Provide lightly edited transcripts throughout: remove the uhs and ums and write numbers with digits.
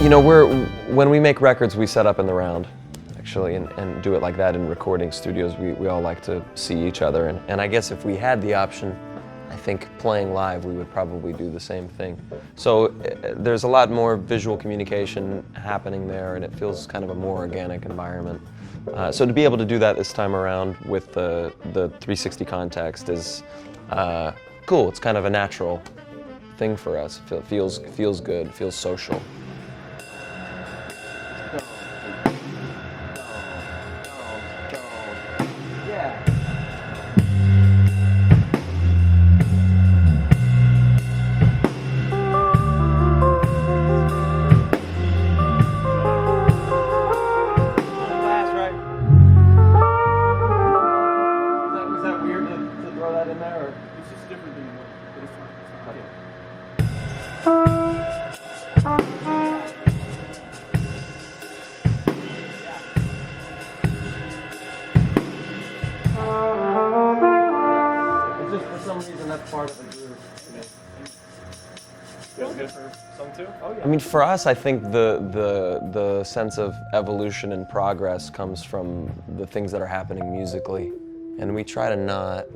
You know, when we make records, we set up in the round, actually, and do it like that in recording studios. We all like to see each other, and I guess if we had the option, I think playing live, we would probably do the same thing. So there's a lot more visual communication happening there, and it feels kind of a more organic environment. So to be able to do that this time around with the 360 context is cool. It's kind of a natural thing for us. It feels good, feels social. I mean, for us, I think the sense of evolution and progress comes from the things that are happening musically, and we try to not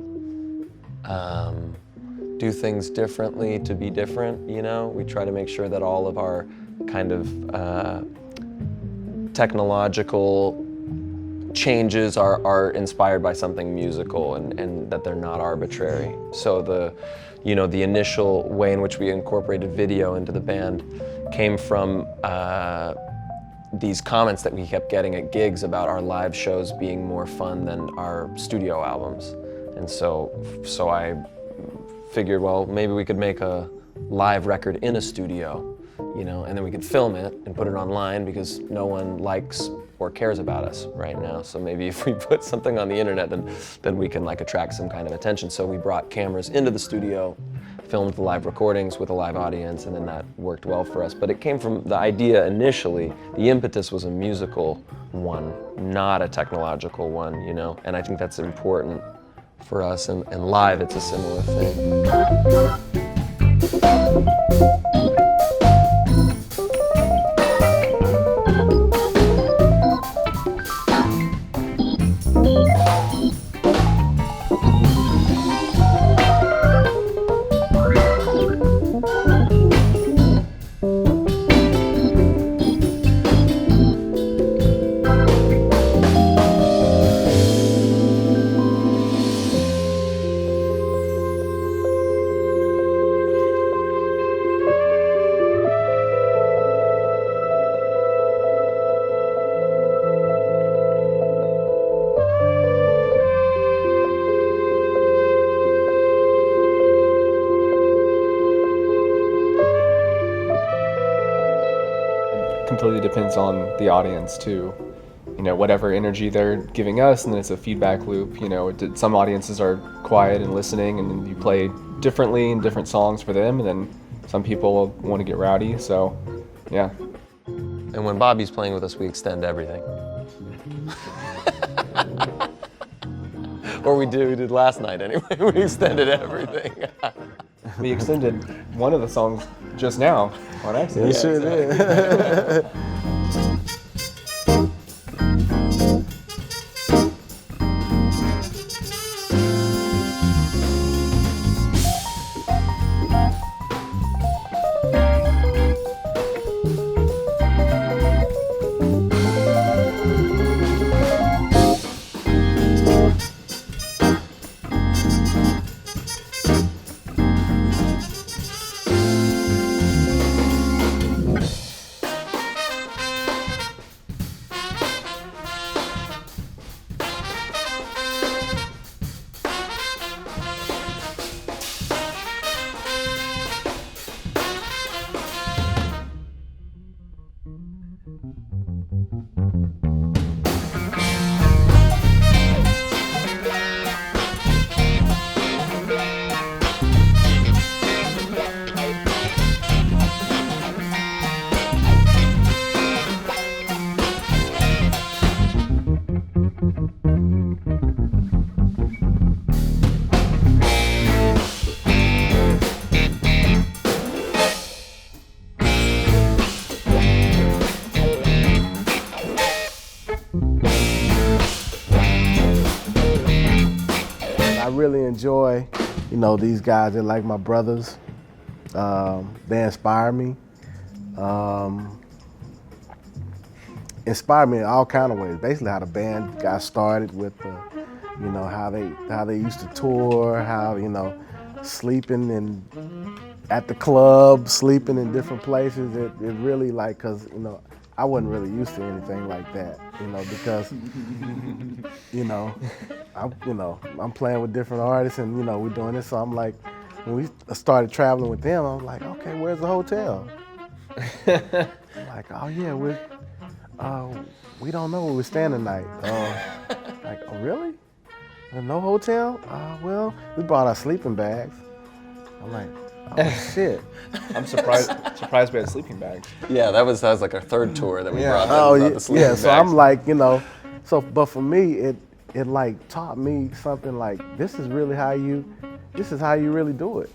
do things differently to be different. You know, we try to make sure that all of our kind of technological changes are inspired by something musical, and that they're not arbitrary. So the initial way in which we incorporated video into the band came from these comments that we kept getting at gigs about our live shows being more fun than our studio albums. And so I figured, well, maybe we could make a live record in a studio, you know, and then we could film it and put it online because no one likes or cares about us right now. So maybe if we put something on the internet, then we can like attract some kind of attention. So we brought cameras into the studio, filmed the live recordings with a live audience, and then that worked well for us. But it came from the idea initially, the impetus was a musical one, not a technological one, you know? And I think that's important for us, and live it's a similar thing. Completely depends on the audience too. You know, whatever energy they're giving us, and then it's a feedback loop. You know, some audiences are quiet and listening, and then you play differently in different songs for them, and then some people want to get rowdy, so yeah. And when Bobby's playing with us, we extend everything. Or we did last night anyway, we extended everything. We extended one of the songs just now on accident. You sure did. I really enjoy, you know, these guys. They're like my brothers. They inspire me. Inspire me in all kind of ways. Basically, how the band got started with, you know, how they used to tour, how, you know, sleeping at the club, sleeping in different places. It really, like, cause you know, I wasn't really used to anything like that, you know, because, you know, I'm playing with different artists and, you know, we're doing this. So I'm like, when we started traveling with them, I'm like, okay, where's the hotel? I'm like, oh yeah, we don't know where we're staying tonight. Like, oh really? No hotel? Well, we brought our sleeping bags. I'm like, oh shit. I'm surprised we had sleeping bags. Yeah, that was like our third tour that we brought them. Oh brought yeah, the sleeping yeah. So bags. I'm like, you know, but for me, it like taught me something like, this is how you really do it.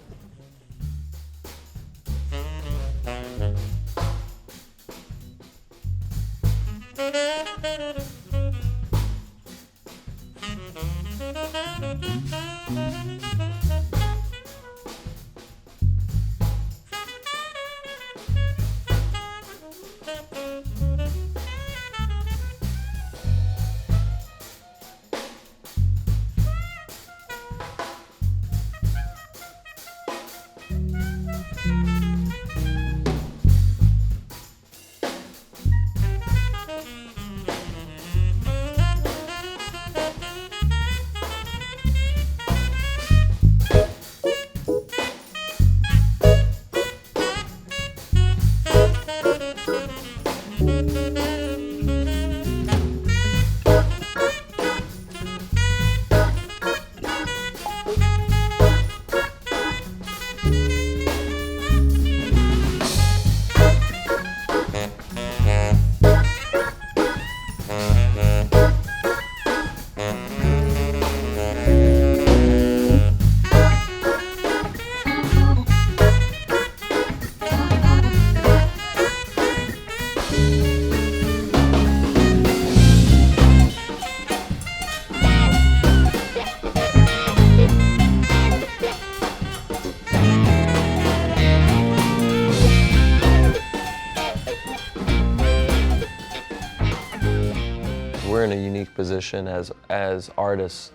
We're in a unique position as artists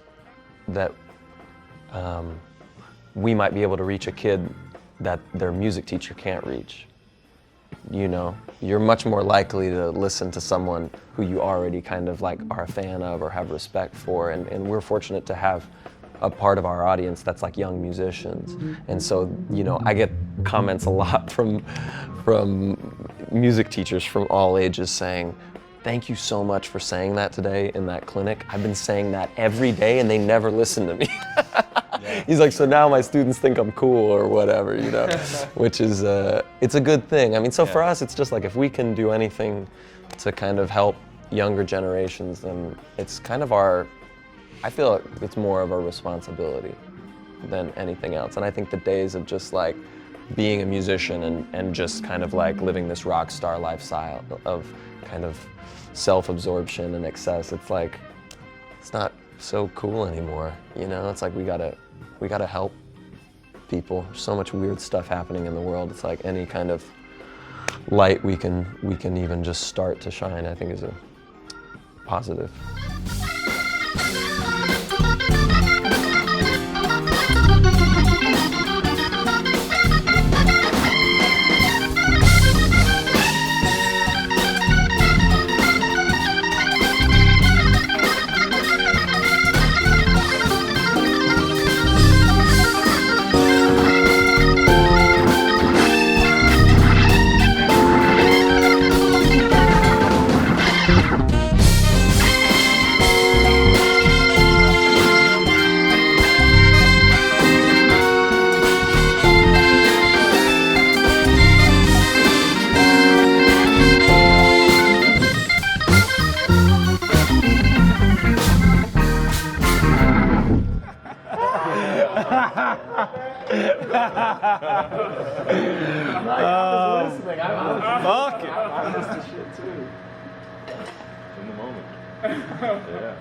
that we might be able to reach a kid that their music teacher can't reach. You know, you're much more likely to listen to someone who you already kind of like are a fan of or have respect for, and we're fortunate to have a part of our audience that's like young musicians. And so, you know, I get comments a lot from music teachers from all ages saying, thank you so much for saying that today in that clinic. I've been saying that every day and they never listen to me. Yeah. He's like, so now my students think I'm cool or whatever, you know, which is, it's a good thing. I mean, so for us, it's just like, if we can do anything to kind of help younger generations, then it's kind of I feel like it's more of a responsibility than anything else. And I think the days of just like being a musician and just kind of like living this rock star lifestyle of kind of self-absorption and excess, it's like, it's not so cool anymore, you know? It's like we gotta help people. There's so much weird stuff happening in the world. It's like any kind of light we can even just start to shine, I think is a positive. Fuck it. I missed the shit too. In the moment. Yeah.